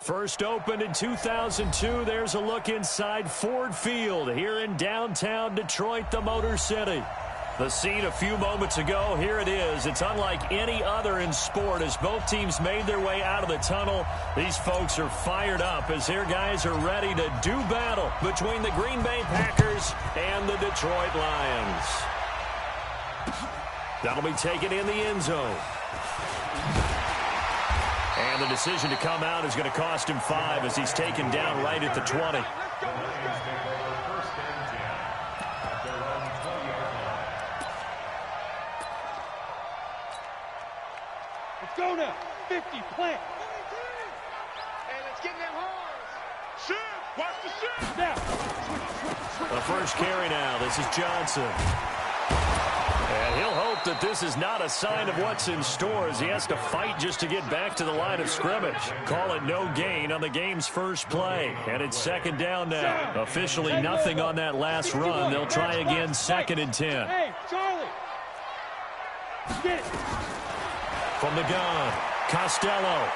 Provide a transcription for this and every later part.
First opened in 2002, there's a look inside Ford Field here in downtown Detroit, the Motor City. The scene a few moments ago, here it is. It's unlike any other in sport as both teams made their way out of the tunnel. These folks are fired up as their guys are ready to do battle between the Green Bay Packers and the Detroit Lions. That'll be taken in the end zone. And the decision to come out is going to cost him 5 as he's taken down right at the 20. Let's go now. 50, plant. And let's get them horns. Shoot. Watch the shoot. Now. Switch. The first carry now. This is Johnson. And he'll hope that this is not a sign of what's in store as he has to fight just to get back to the line of scrimmage. Call it no gain on the game's first play. And it's second down now. Officially nothing on that last run. They'll try again second and 10. Hey, Charlie. Get it. From the gun, Costello.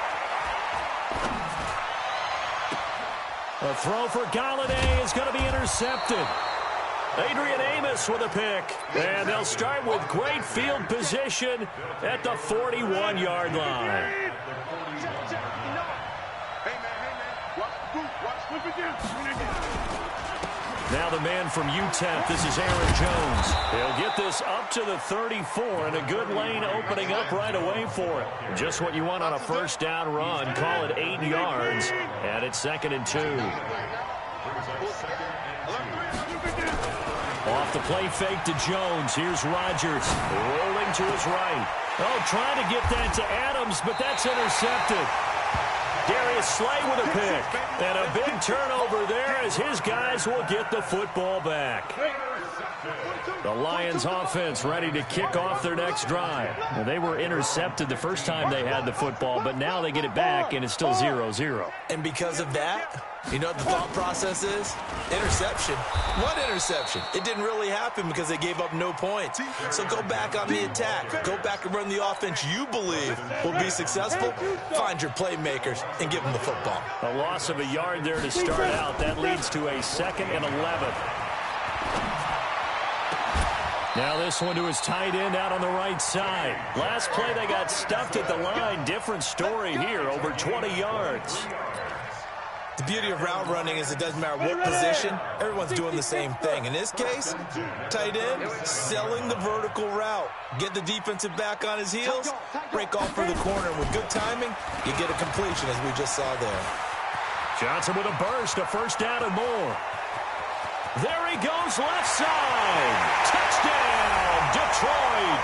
A throw for Galladay is going to be intercepted. Adrian Amos with a pick. And they'll start with great field position at the 41-yard line. Hey, man. Watch. Now the man from UTEP, this is Aaron Jones. He'll get this up to the 34, and a good lane opening up right away for it. Just what you want on a first down run. Call it 8 yards, and it's second and 2. Off the play fake to Jones. Here's Rodgers rolling to his right. Oh, trying to get that to Adams, but that's intercepted. Darius Slay with a pick. And a big turnover there as his guys will get the football back. The Lions offense ready to kick off their next drive. Well, they were intercepted the first time they had the football, but now they get it back, and it's still 0-0. And because of that, you know what the thought process is? Interception. What interception? It didn't really happen because they gave up no points. So go back on the attack. Go back and run the offense you believe will be successful. Find your playmakers and give them the football. A loss of a yard there to start out. That leads to a 2nd and 11. Now this one to his tight end out on the right side. Last play they got stuffed at the line. Different story here, over 20 yards. The beauty of route running is it doesn't matter what position, everyone's doing the same thing. In this case, tight end, selling the vertical route. Get the defensive back on his heels, break off for the corner. With good timing, you get a completion as we just saw there. Johnson with a burst, a first down and more. There he goes, left side. Touchdown, Detroit.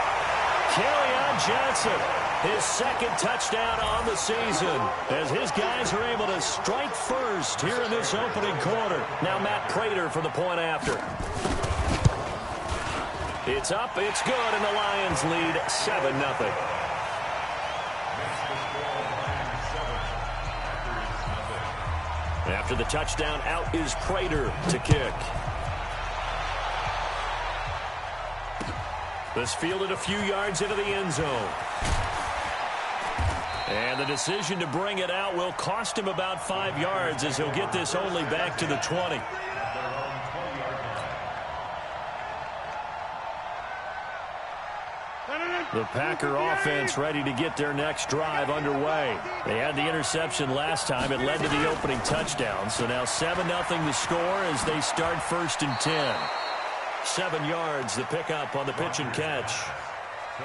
Kerryon Johnson, his 2nd touchdown on the season, as his guys are able to strike first here in this opening quarter. Now Matt Prater for the point after. It's up, it's good, and the Lions lead 7-0. After the touchdown, out is Prater to kick. This fielded a few yards into the end zone. And the decision to bring it out will cost him about 5 yards as he'll get this only back to the 20. The Packer offense ready to get their next drive underway. They had the interception last time. It led to the opening touchdown. So now 7-0 the score as they start 1st and 10. 7 yards the pickup on the pitch and catch.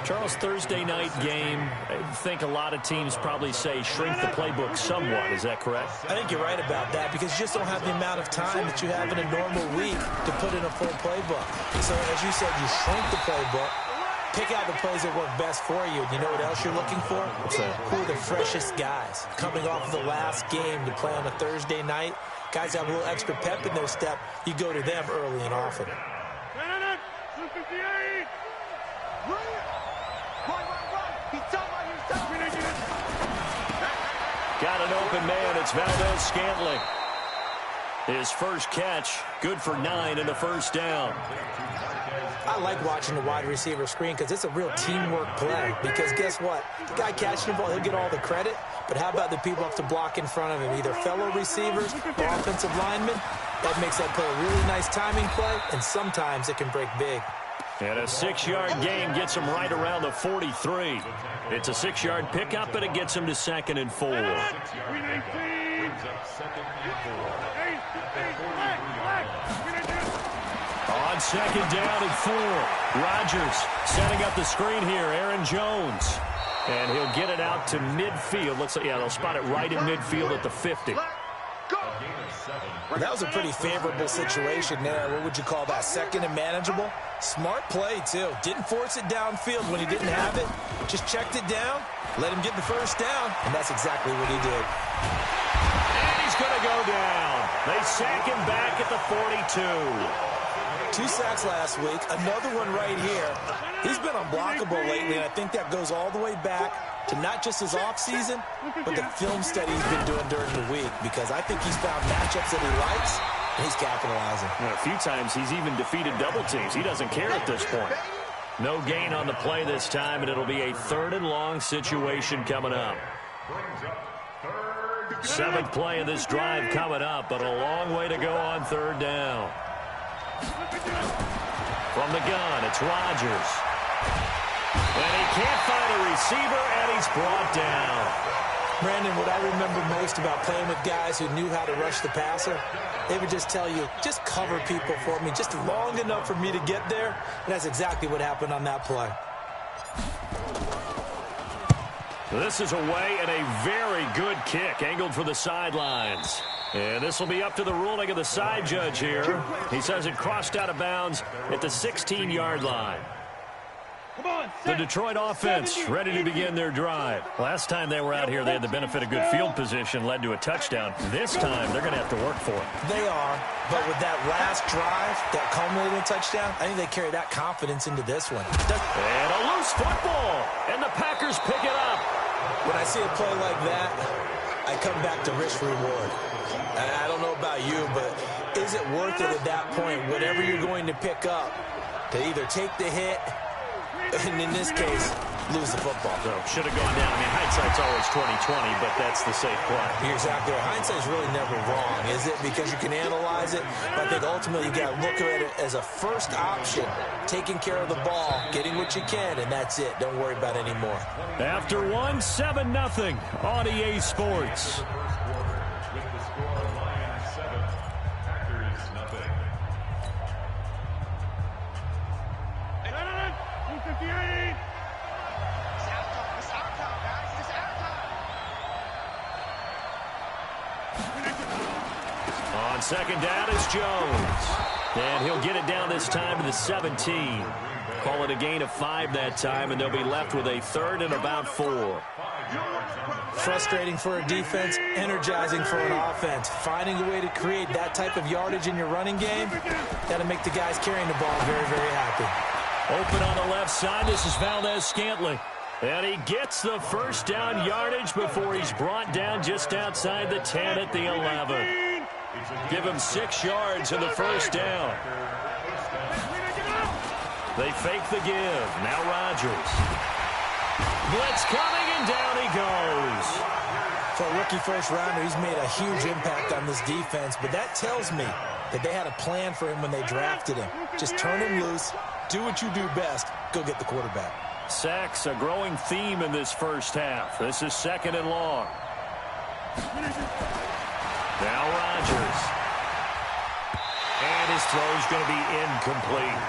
Charles, Thursday night game, I think a lot of teams probably say shrink the playbook somewhat. Is that correct? I think you're right about that because you just don't have the amount of time that you have in a normal week to put in a full playbook. So as you said, you shrink the playbook. Pick out the plays that work best for you. And you know what else you're looking for? What's that? Who are the freshest guys? Coming off of the last game to play on a Thursday night, guys have a little extra pep in their step. You go to them early and often. Got an open man. It's Valdez Scantling. His first catch, good for 9 and a first down. I like watching the wide receiver screen because it's a real teamwork play. Because guess what? The guy catching the ball, he'll get all the credit. But how about the people have to block in front of him, either fellow receivers or offensive linemen? That makes that play a really nice timing play, and sometimes it can break big. And a 6-yard gain gets him right around the 43. It's a 6-yard pickup, and it gets him to 2nd and 4. On 2nd down and 4. Rodgers setting up the screen here. Aaron Jones. And he'll get it out to midfield. Looks like, yeah, they'll spot it right in midfield at the 50. Well, that was a pretty favorable situation there. What would you call that? 2nd and manageable? Smart play, too. Didn't force it downfield when he didn't have it. Just checked it down, let him get the first down, and that's exactly what he did. And he's going to go down. They sack him back at the 42. 2 sacks last week, another one right here. He's been unblockable lately, and I think that goes all the way back to not just his offseason, but the film study he's been doing during the week, because I think he's found matchups that he likes, and he's capitalizing. A few times he's even defeated double teams. He doesn't care at this point. No gain on the play this time, and it'll be a 3rd and long situation coming up. 7th play of this drive coming up, but a long way to go on 3rd down. From the gun, it's Rodgers. And he can't find a receiver, and he's brought down. Brandon, what I remember most about playing with guys who knew how to rush the passer, they would just tell you, just cover people for me, just long enough for me to get there. And that's exactly what happened on that play. This is away, and a very good kick, angled for the sidelines. And this will be up to the ruling of the side judge here. He says it crossed out of bounds at the 16-yard line. The Detroit offense ready to begin their drive. Last time they were out here, they had the benefit of good field position, led to a touchdown. This time, they're going to have to work for it. They are, but with that last drive, that culminating touchdown, I think they carry that confidence into this one. And a loose football, and the Packers pick it up. When I see a play like that, I come back to risk-reward. I don't know about you, but is it worth it at that point, whatever you're going to pick up, to either take the hit, and in this case, lose the football? So should have gone down. I mean, hindsight's always 20/20, but that's the safe play. You're exactly right. Hindsight's really never wrong, is it? Because you can analyze it, but I think ultimately you got to look at it as a first option, taking care of the ball, getting what you can, and that's it. Don't worry about any more. After 7-0 on EA Sports. On 2nd down is Jones. And he'll get it down this time to the 17. Call it a gain of 5 that time, and they'll be left with a 3rd and about 4. Frustrating for a defense, energizing for an offense. Finding a way to create that type of yardage in your running game, got to make the guys carrying the ball very, very happy. Open on the left side, this is Valdez-Scantling. And he gets the first down yardage before he's brought down just outside the 10 at the 11. Give him 6 yards in the first down. They fake the give. Now Rodgers. Blitz coming, and down he goes. For a rookie first-rounder, he's made a huge impact on this defense, but that tells me that they had a plan for him when they drafted him. Just turn him loose, do what you do best, go get the quarterback. Sacks, a growing theme in this first half. This is 2nd and long. Now Rodgers. And his throw's going to be incomplete.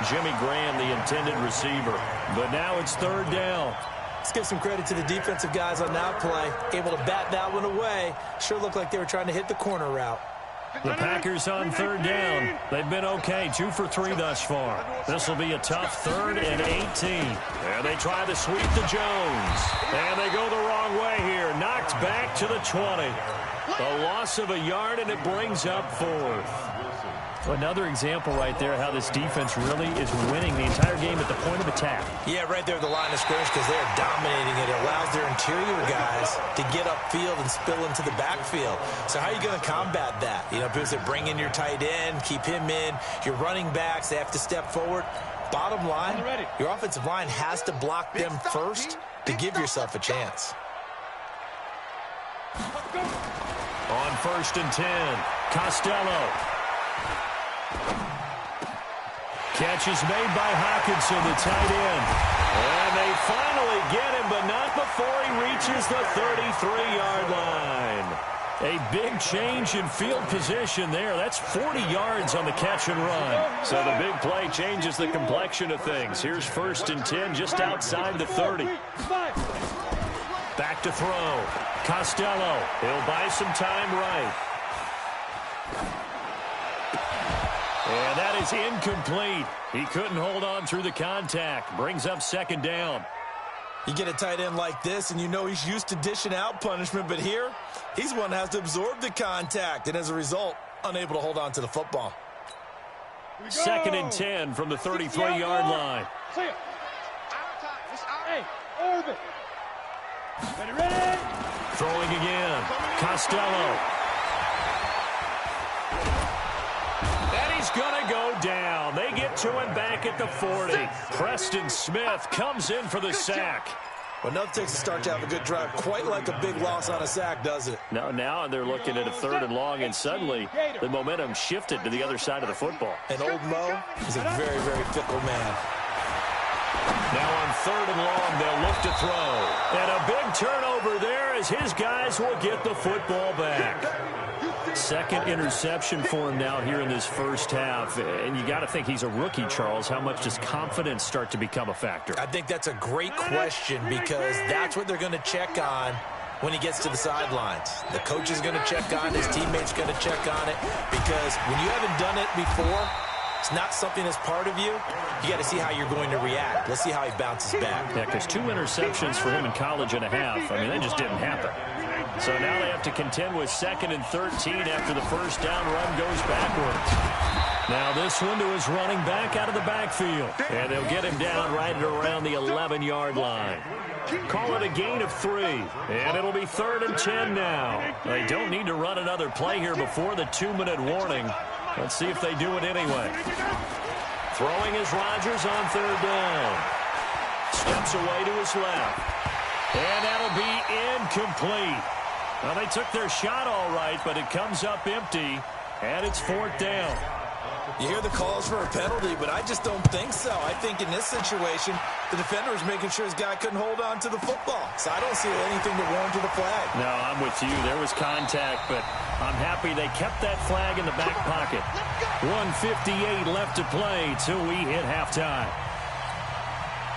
Jimmy Graham, the intended receiver. But now it's 3rd down. Let's give some credit to the defensive guys on that play. Able to bat that one away. Sure looked like they were trying to hit the corner route. The Packers on 3rd down. They've been okay, 2 for 3 thus far. This will be a tough 3rd and 18. And they try to sweep to Jones. And they go the wrong way here. Knocked back to the 20. A loss of a yard, and it brings up 4th. Another example right there how this defense really is winning the entire game at the point of attack. Yeah, right there at the line of scrimmage because they're dominating it. It allows their interior guys to get upfield and spill into the backfield. So how are you going to combat that? You know, people say bring in your tight end, keep him in. Your running backs, they have to step forward. Bottom line, your offensive line has to block them first to give yourself a chance. On 1st and 10, Costello. Catch is made by Hawkinson, the tight end. And they finally get him, but not before he reaches the 33-yard line. A big change in field position there. That's 40 yards on the catch and run. So the big play changes the complexion of things. Here's 1st and 10 just outside the 30. Back to throw. Costello. He'll buy some time right. And that is incomplete. He couldn't hold on through the contact. Brings up 2nd down. You get a tight end like this, and you know he's used to dishing out punishment, but here, he's one that has to absorb the contact, and as a result, unable to hold on to the football. 2nd and 10 from the 33-yard line. Hey, Irvin. Ready? Throwing again. Costello. And he's going to go down. They get to him back at the 40. Preston Smith comes in for the sack. Well, nothing takes a start to have a good drive. Quite like a big loss on a sack, does it? Now they're looking at a 3rd and long, and suddenly the momentum shifted to the other side of the football. And old Mo is a very, very fickle man. Now on 3rd and long, they'll look to throw. And a big turnover there as his guys will get the football back. 2nd interception for him now here in this first half. And you got to think he's a rookie, Charles. How much does confidence start to become a factor? I think that's a great question because that's what they're going to check on when he gets to the sidelines. The coach is going to check on it. His teammates going to check on it because when you haven't done it before, it's not something that's part of you. You got to see how you're going to react. Let's see how he bounces back. Yeah, because 2 interceptions for him in college and a half. I mean, that just didn't happen. So now they have to contend with 2nd and 13 after the 1st down run goes backwards. Now this one to his running back out of the backfield. And they'll get him down right at around the 11-yard line. Call it a gain of 3. And it'll be 3rd and 10 now. They don't need to run another play here before the 2-minute warning. Let's see if they do it anyway. Throwing is Rodgers on 3rd down. Steps away to his left. And that'll be incomplete. Well, they took their shot all right, but it comes up empty, and it's 4th down. You hear the calls for a penalty, but I just don't think so. I think in this situation, the defender was making sure his guy couldn't hold on to the football. So I don't see anything to warrant the flag. No, I'm with you. There was contact, but I'm happy they kept that flag in the back pocket. 1:58 left to play till we hit halftime.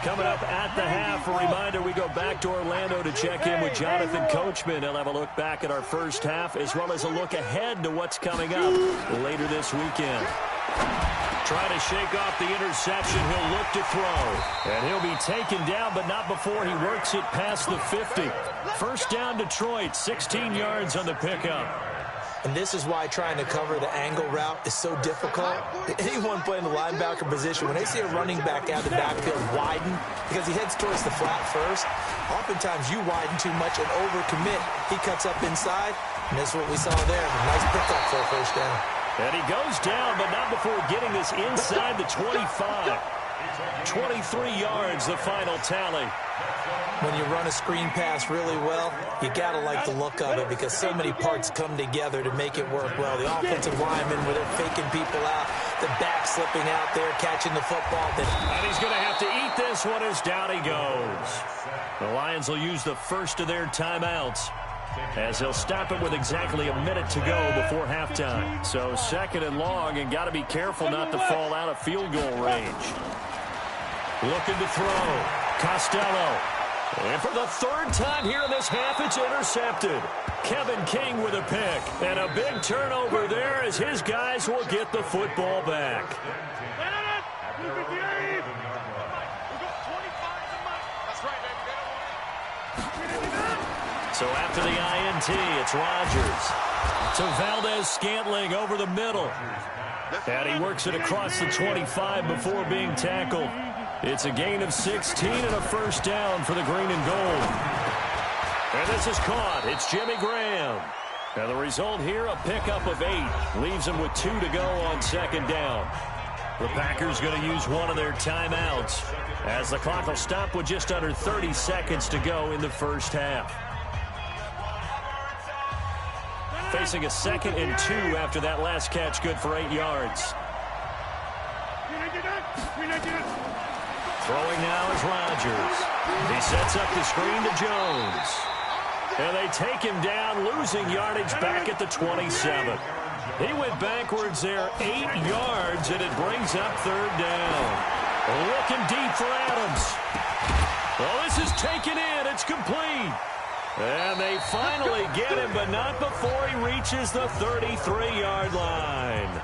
Coming up at the half, a reminder, we go back to Orlando to check in with Jonathan Coachman. He'll have a look back at our first half as well as a look ahead to what's coming up later this weekend. Trying to shake off the interception, he'll look to throw. And he'll be taken down, but not before he works it past the 50. 1st down Detroit, 16 yards on the pickup. And this is why trying to cover the angle route is so difficult. Anyone playing the linebacker position, when they see a running back out of the backfield widen, because he heads towards the flat first, oftentimes you widen too much and overcommit. He cuts up inside, and that's what we saw there. A nice pickup for a 1st down. And he goes down, but not before getting this inside the 25. 23 yards, the final tally. When you run a screen pass really well, you got to like the look of it because so many parts come together to make it work well. The offensive linemen, where they're faking people out, the back slipping out there, catching the football. And he's going to have to eat this one as down he goes. The Lions will use the first of their timeouts as they'll stop it with exactly a minute to go before halftime. So 2nd and long, and got to be careful not to fall out of field goal range. Looking to throw. Costello. And for the 3rd time here in this half, it's intercepted. Kevin King with a pick. And a big turnover there as his guys will get the football back. So after the INT, it's Rodgers. To Valdez-Scantling over the middle. And he works it across the 25 before being tackled. It's a gain of 16 and a first down for the green and gold. And this is caught. It's Jimmy Graham. And the result here, a pickup of 8. Leaves him with 2 to go on second down. The Packers going to use one of their timeouts as the clock will stop with just under 30 seconds to go in the first half. Facing a 2nd and 2 after that last catch, good for 8 yards. Throwing now is Rodgers. He sets up the screen to Jones. And they take him down, losing yardage back at the 27. He went backwards there 8 yards, and it brings up 3rd down. Looking deep for Adams. Well, this is taken in. It's complete. And they finally get him, but not before he reaches the 33-yard line.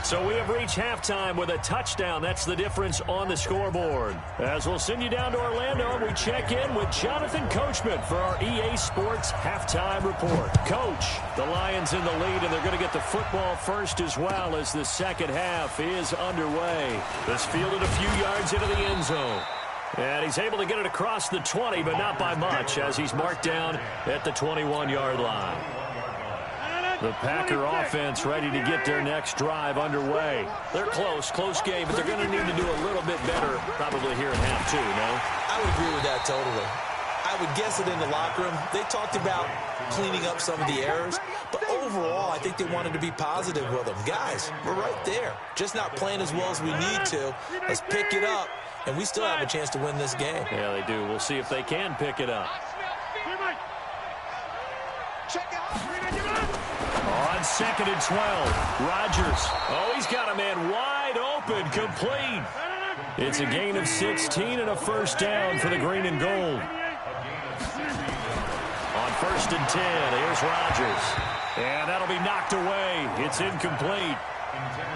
So we have reached halftime with a touchdown. That's the difference on the scoreboard. As we'll send you down to Orlando, we check in with Jonathan Coachman for our EA Sports Halftime Report. Coach, the Lions in the lead, and they're going to get the football first as well as the second half is underway. This fielded a few yards into the end zone. And he's able to get it across the 20, but not by much, as he's marked down at the 21-yard line. The Packer offense ready to get their next drive underway. They're close game, but they're going to need to do a little bit better probably here in half 2, no? I would agree with that totally. I would guess it in the locker room. They talked about cleaning up some of the errors, but overall, I think they wanted to be positive with them. Guys, we're right there. Just not playing as well as we need to. Let's pick it up, and we still have a chance to win this game. Yeah, they do. We'll see if they can pick it up. On 2nd and 12, Rodgers. Oh, he's got a man wide open, complete. It's a gain of 16 and a first down for the green and gold. On 1st and 10, here's Rodgers. And that'll be knocked away. It's incomplete.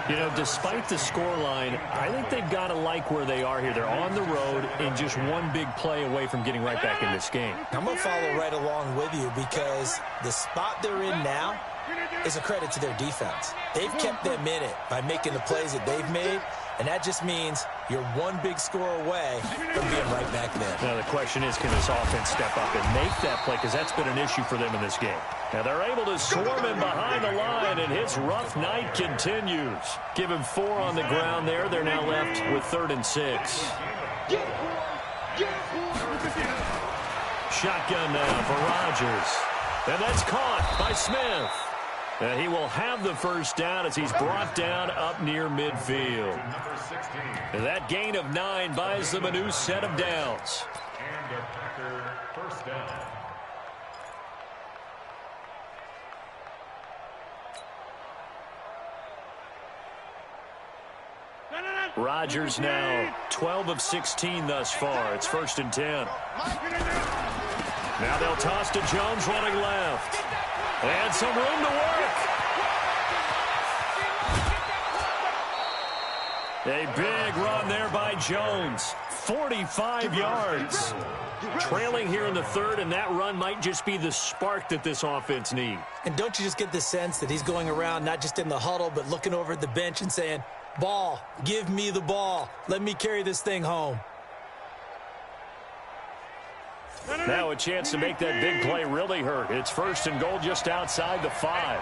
You know, despite the scoreline, I think they've got to like where they are here. They're on the road and just one big play away from getting right back in this game. I'm going to follow right along with you because the spot they're in now is a credit to their defense. They've kept them in it by making the plays that they've made, and that just means you're one big score away from being right back there. Now the question is, can this offense step up and make that play, because that's been an issue for them in this game. Now they're able to swarm him behind the line, and his rough night continues. Give him 4 on the ground there. They're now left with 3rd and 6. Shotgun now for Rodgers. And that's caught by Smith. And he will have the first down as he's brought down up near midfield. And that gain of 9 buys them a new set of downs. And a Packer first down. Rodgers now 12 of 16 thus far. It's 1st and 10. Now they'll toss to Jones running left. And some room to work. A big run there by Jones. 45 yards. Trailing here in the 3rd, and that run might just be the spark that this offense needs. And don't you just get the sense that he's going around not just in the huddle, but looking over at the bench and saying, ball, give me the ball. Let me carry this thing home. Now a chance to make that big play really hurt. It's 1st and goal just outside the 5.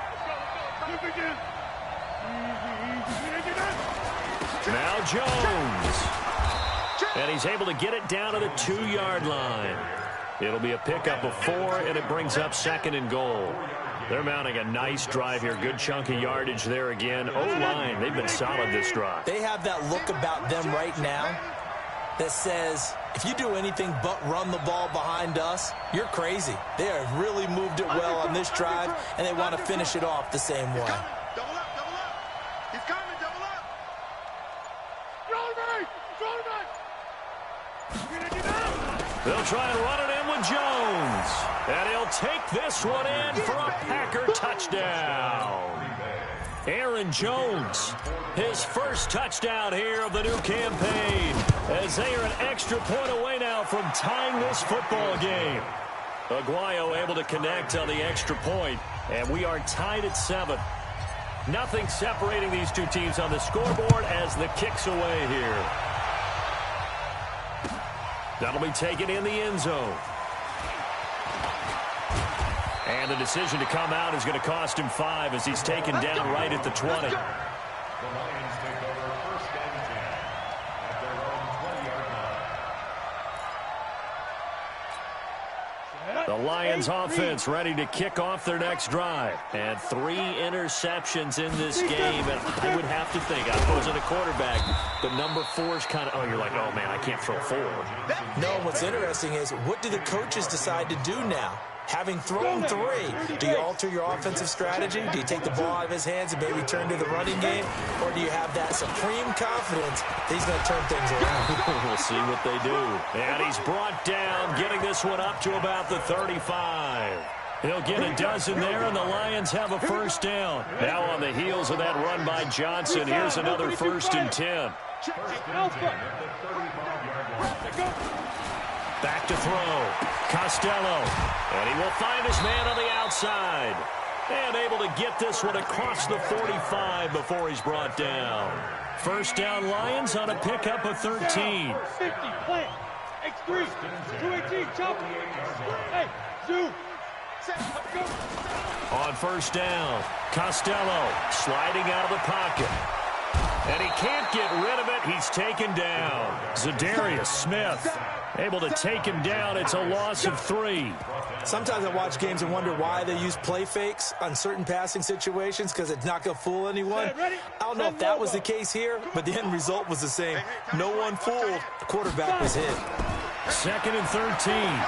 Now Jones. And he's able to get it down to the 2-yard line. It'll be a pickup of 4, and it brings up 2nd and goal. They're mounting a nice drive here. Good chunk of yardage there again. O-line, they've been solid this drive. They have that look about them right now that says, if you do anything but run the ball behind us, you're crazy. They have really moved it well on this drive, and they want to finish it off the same way. Double up. He's coming, double up. They'll try and run it in with Jones. And he'll take this one in for a Packer touchdown. Aaron Jones, his first touchdown here of the new campaign, as they are an extra point away now from tying this football game. Aguayo able to connect on the extra point. And we are tied at 7. Nothing separating these two teams on the scoreboard as the kick's away here. That'll be taken in the end zone. And the decision to come out is going to cost him 5 as he's taken down right at the 20. The Lions take over first and 10 at their own 20-yard line. The Lions offense ready to kick off their next drive. And 3 interceptions in this game. And I would have to think, I wasn't a quarterback, but number 4 is kind of, oh, you're like, oh, man, I can't throw 4. No, what's interesting is, what do the coaches decide to do now? Having thrown 3, do you alter your offensive strategy? Do you take the ball out of his hands and maybe turn to the running game? Or do you have that supreme confidence that he's going to turn things around? We'll see what they do. And he's brought down, getting this one up to about the 35. He'll get a dozen there, and the Lions have a first down. Now on the heels of that run by Johnson, here's another 1st and 10. First and 10 at the 35-yard line. Back to throw. Costello. And he will find his man on the outside. And able to get this one across the 45 before he's brought down. First down Lions on a pickup of 13. 50, plant. X3, 218, chop. Hey, zoom. Go. On first down, Costello sliding out of the pocket. And he can't get rid of it. He's taken down. Za'Darius Smith able to take him down. It's a loss of 3. Sometimes I watch games and wonder why they use play fakes on certain passing situations, because it's not going to fool anyone. I don't know if that was the case here, but the end result was the same. No one fooled. The quarterback was hit. 2nd and 13.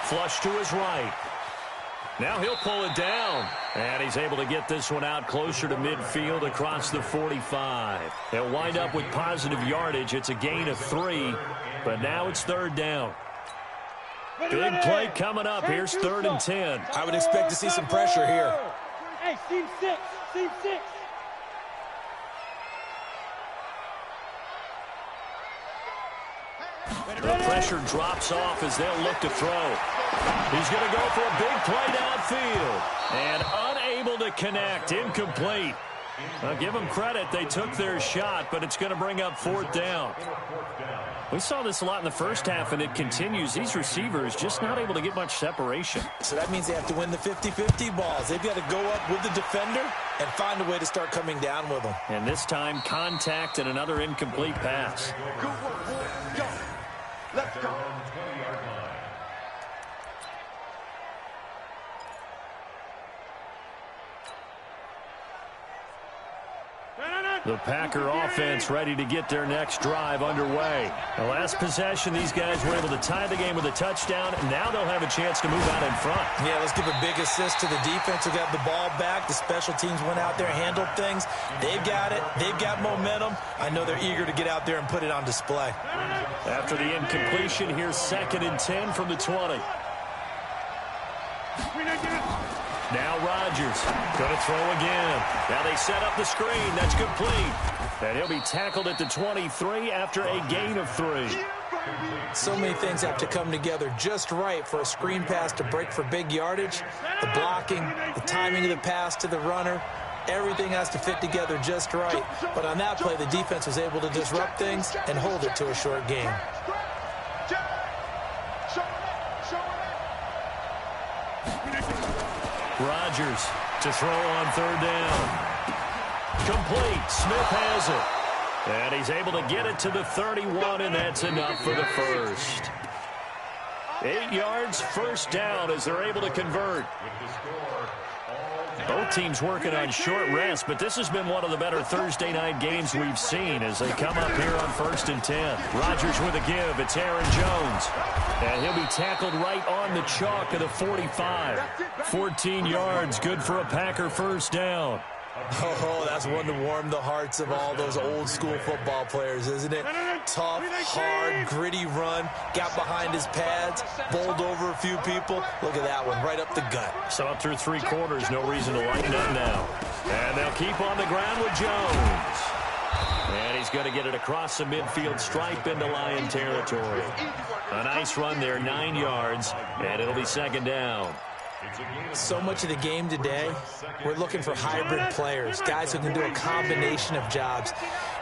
Flush to his right. Now he'll pull it down. And he's able to get this one out closer to midfield across the 45. They'll wind up with positive yardage. It's a gain of 3, but now it's 3rd down. Big play coming up. Here's 3rd and 10. I would expect to see some pressure here. Hey, team 6, team 6. The pressure drops off as they'll look to throw. He's going to go for a big play downfield. And unable to connect. Incomplete. I'll give them credit. They took their shot, but it's going to bring up 4th down. We saw this a lot in the first half, and it continues. These receivers just not able to get much separation. So that means they have to win the 50-50 balls. They've got to go up with the defender and find a way to start coming down with them. And this time, contact and another incomplete pass. Go, go. Let's go. The Packer offense ready to get their next drive underway. The last possession, these guys were able to tie the game with a touchdown, and now they'll have a chance to move out in front. Yeah, let's give a big assist to the defense who got the ball back. The special teams went out there, handled things. They've got it. They've got momentum. I know they're eager to get out there and put it on display. After the incompletion, here's 2nd and 10 from the 20. Now Rodgers going to throw again. Now they set up the screen. That's complete. And he'll be tackled at the 23 after a gain of 3. So many things have to come together just right for a screen pass to break for big yardage. The blocking, the timing of the pass to the runner, everything has to fit together just right. But on that play, the defense was able to disrupt things and hold it to a short game. Rodgers to throw on 3rd down. Complete. Smith has it. And he's able to get it to the 31, and that's enough for the first. 8 yards, 1st down as they're able to convert. Both teams working on short rest, but this has been one of the better Thursday night games we've seen as they come up here on 1st and 10. Rodgers with a give. It's Aaron Jones. And he'll be tackled right on the chalk of the 45. 14 yards, good for a Packer 1st down. Oh, that's one to warm the hearts of all those old school football players, isn't it? Tough, hard, gritty run, got behind his pads, bowled over a few people. Look at that one, right up the gut. So up through 3 quarters, no reason to lighten up now. And they'll keep on the ground with Jones. And he's going to get it across the midfield stripe into Lion territory. A nice run there, 9 yards, and it'll be 2nd down. So much of the game today, we're looking for hybrid players, guys who can do a combination of jobs.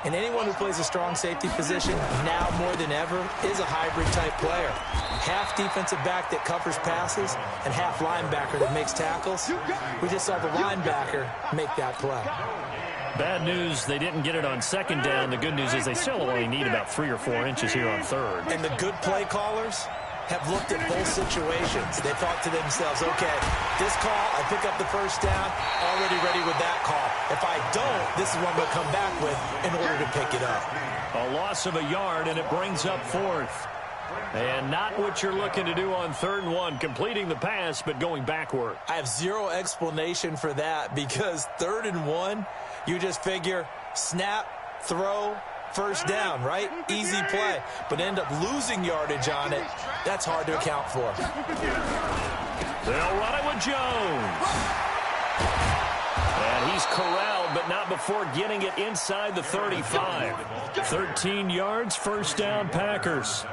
And anyone who plays a strong safety position, now more than ever, is a hybrid-type player. Half defensive back that covers passes and half linebacker that makes tackles. We just saw the linebacker make that play. Bad news, they didn't get it on second down. The good news is they still only need about 3 or 4 inches here on third. And the good play callers have looked at both situations. They thought to themselves, okay, this call, I pick up the first down, already ready with that call. If I don't, this is what I'm going to come back with in order to pick it up. A loss of a yard, and it brings up fourth. And not what you're looking to do on 3rd and 1, completing the pass, but going backward. I have zero explanation for that because 3rd and 1, you just figure snap, throw, first down, right? Easy play. But end up losing yardage on it. That's hard to account for. They'll run it with Jones. And he's corralled, but not before getting it inside the 35. 13 yards, first down, Packers.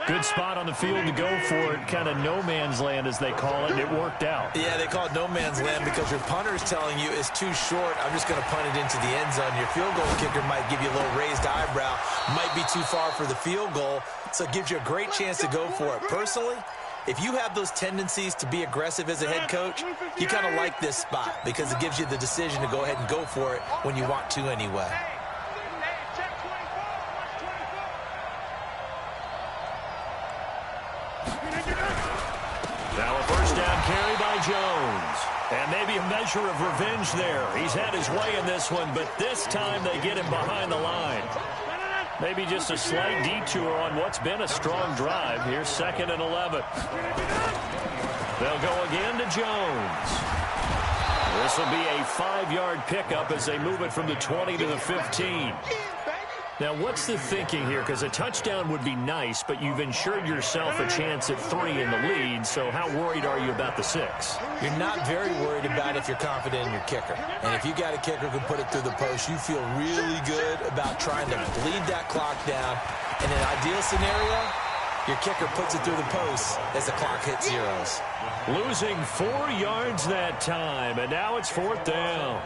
Good spot on the field to go for it. Kind of no man's land, as they call it, and it worked out. Yeah, they call it no man's land because your punter's telling you it's too short. I'm just going to punt it into the end zone. Your field goal kicker might give you a little raised eyebrow. Might be too far for the field goal, so it gives you a great chance to go for it. Personally, if you have those tendencies to be aggressive as a head coach, you kind of like this spot because it gives you the decision to go ahead and go for it when you want to anyway. Now a first down carry by Jones. And maybe a measure of revenge there. He's had his way in this one, but this time they get him behind the line. Maybe just a slight detour on what's been a strong drive. Here's 2nd and 11. They'll go again to Jones. This will be a 5-yard pickup as they move it from the 20 to the 15. Now, what's the thinking here? Because a touchdown would be nice, but you've ensured yourself a chance at 3 in the lead, so how worried are you about the 6? You're not very worried about if you're confident in your kicker. And if you got a kicker who can put it through the post, you feel really good about trying to bleed that clock down. In an ideal scenario, your kicker puts it through the post as the clock hits zeros. Losing 4 yards that time, and now it's 4th down.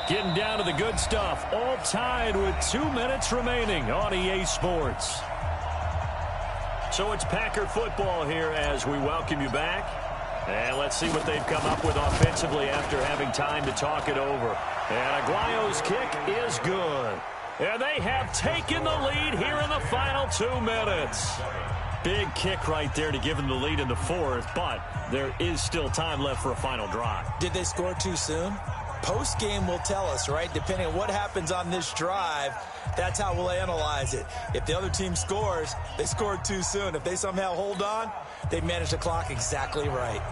Getting down to the good stuff, all tied with 2 minutes remaining on EA Sports. So it's Packer football here as we welcome you back. And let's see what they've come up with offensively after having time to talk it over. And Aguayo's kick is good. And they have taken the lead here in the final 2 minutes. Big kick right there to give them the lead in the 4th, but there is still time left for a final drive. Did they score too soon? Post-game will tell us, right? Depending on what happens on this drive, that's how we'll analyze it. If the other team scores, they scored too soon. If they somehow hold on, they manage the clock exactly right.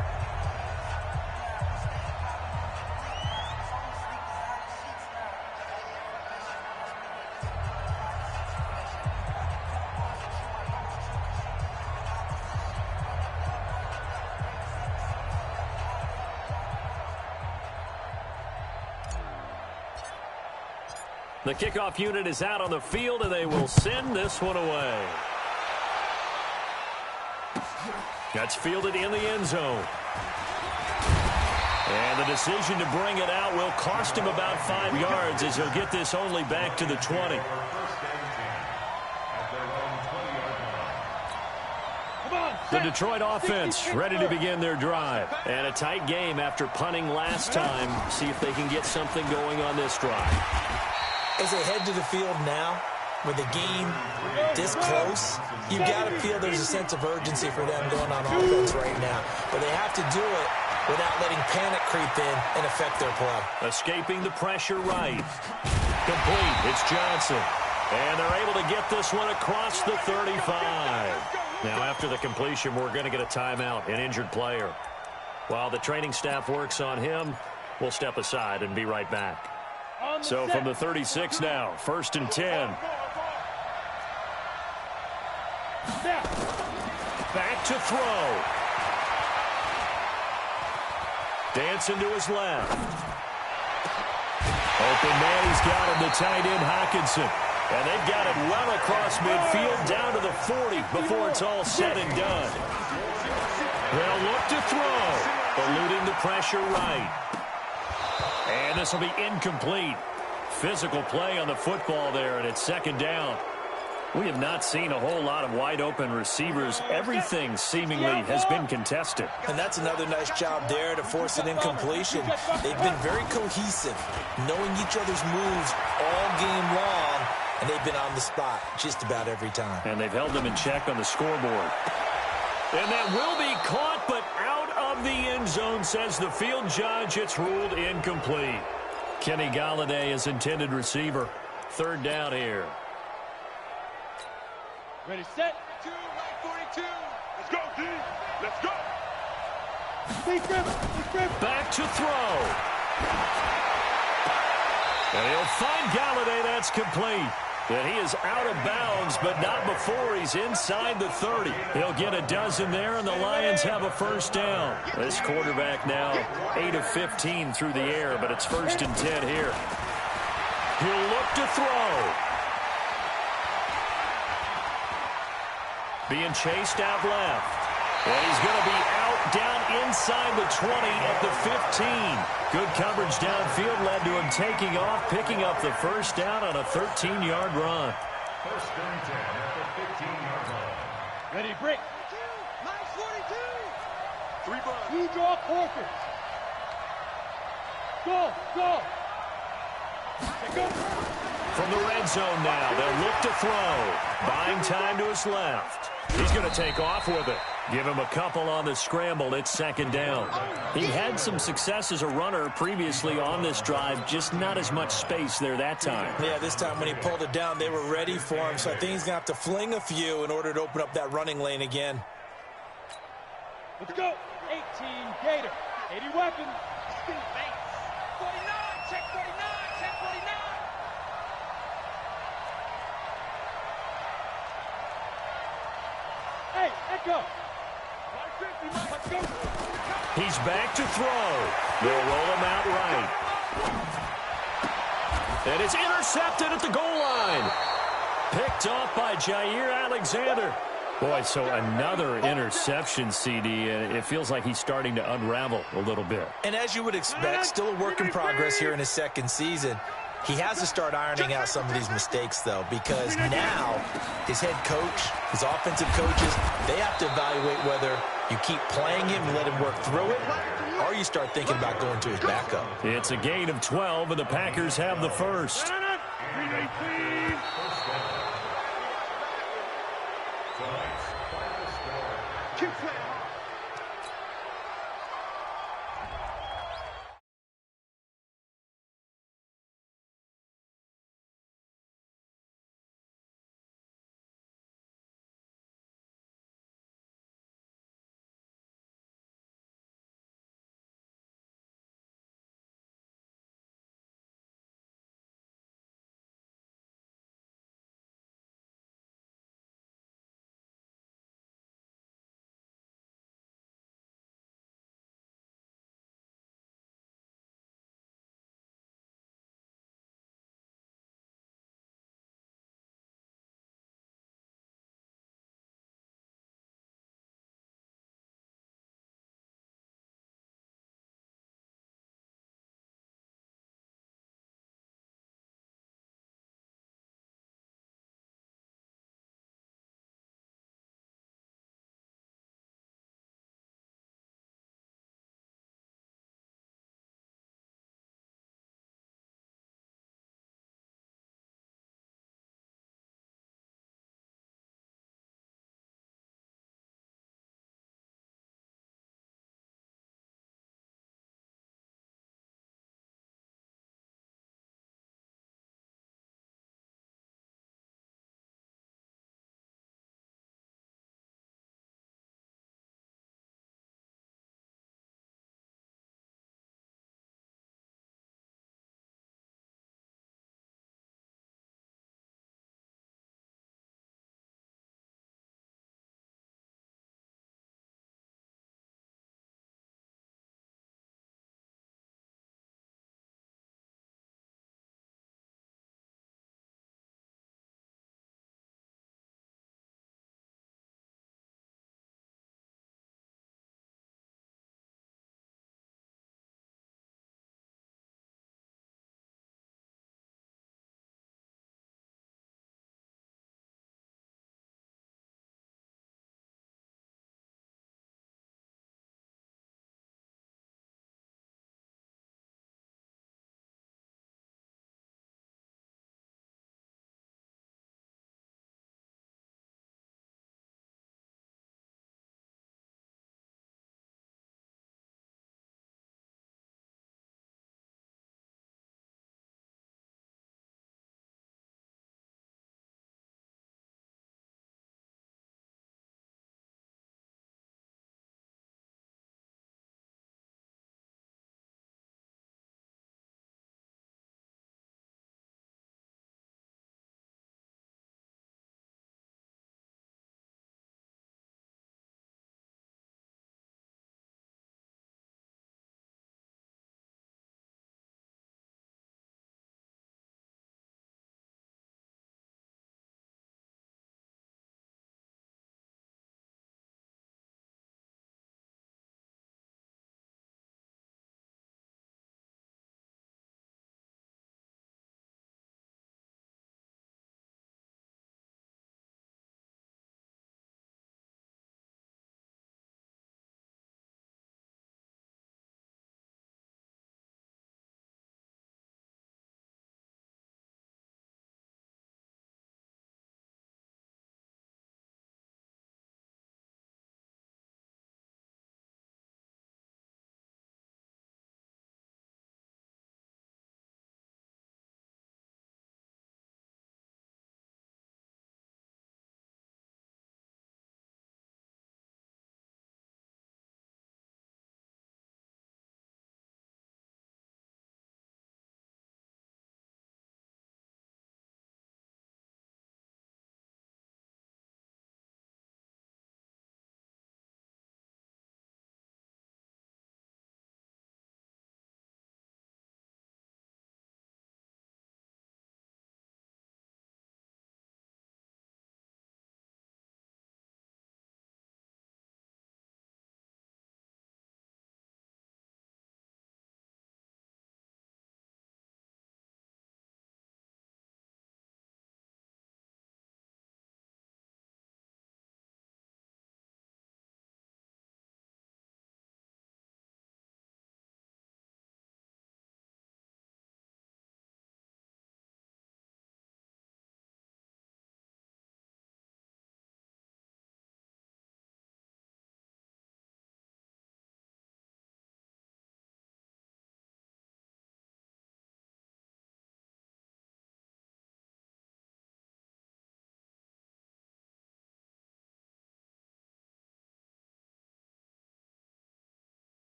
The kickoff unit is out on the field, and they will send this one away. That's fielded in the end zone. And the decision to bring it out will cost him about 5 yards as he'll get this only back to the 20. The Detroit offense ready to begin their drive. And a tight game after punting last time. See if they can get something going on this drive. As they head to the field now, with the game this close, you've got to feel there's a sense of urgency for them going on offense right now. But they have to do it without letting panic creep in and affect their play. Escaping the pressure right. Complete. It's Johnson. And they're able to get this one across the 35. Now, after the completion, we're going to get a timeout, an injured player. While the training staff works on him, we'll step aside and be right back. So from the 36 now, 1st and 10. Back to throw. Dancing to his left. Open man, he's got him, the tight end, Hockenson. And they've got it well across midfield down to the 40 before it's all said and done. They'll look to throw, eluding the pressure right. And this will be incomplete. Physical play on the football there, and it's second down. We have not seen a whole lot of wide-open receivers. Everything seemingly has been contested. And that's another nice job there to force an incompletion. They've been very cohesive, knowing each other's moves all game long, and they've been on the spot just about every time. And they've held them in check on the scoreboard. And that will be caught, but out of the end zone, says the field judge. It's ruled incomplete. Kenny Golladay is intended receiver. Third down here. Ready, set. 2-9-42. Let's go, D. Let's go. Back to throw. And he'll find Golladay. That's complete. And he is out of bounds, but not before he's inside the 30. He'll get a dozen there, and the Lions have a first down. This quarterback now 8 of 15 through the air, but it's 1st and 10 here. He'll look to throw. Being chased out left. And he's going to be out down inside the 20 at the 15. Good coverage downfield led to him taking off, picking up the first down on a 13-yard run. First and 10 at the 15-yard line. Ready, break. 9-42. 3 bucks. You draw quarters. Go, go. Go. From the red zone now, they'll look to throw. Buying time to his left. He's going to take off with it. Give him a couple on the scramble. It's second down. He had some success as a runner previously on this drive, just not as much space there that time. Yeah, this time when he pulled it down, they were ready for him, so I think he's going to have to fling a few in order to open up that running lane again. Let's go. 18, Gator. 80 weapons. 49, check 49, check 49. Hey, Echo. He's back to throw. They'll roll him out right. And it's intercepted at the goal line. Picked off by Jair Alexander. Boy, so another interception, CD, and it feels like he's starting to unravel a little bit. And as you would expect, still a work in progress here in his second season. He has to start ironing out some of these mistakes, though, because now his head coach, his offensive coaches, they have to evaluate whether you keep playing him and let him work through it, or you start thinking about going to his backup. It's a gain of 12, and the Packers have the first. Keep playing.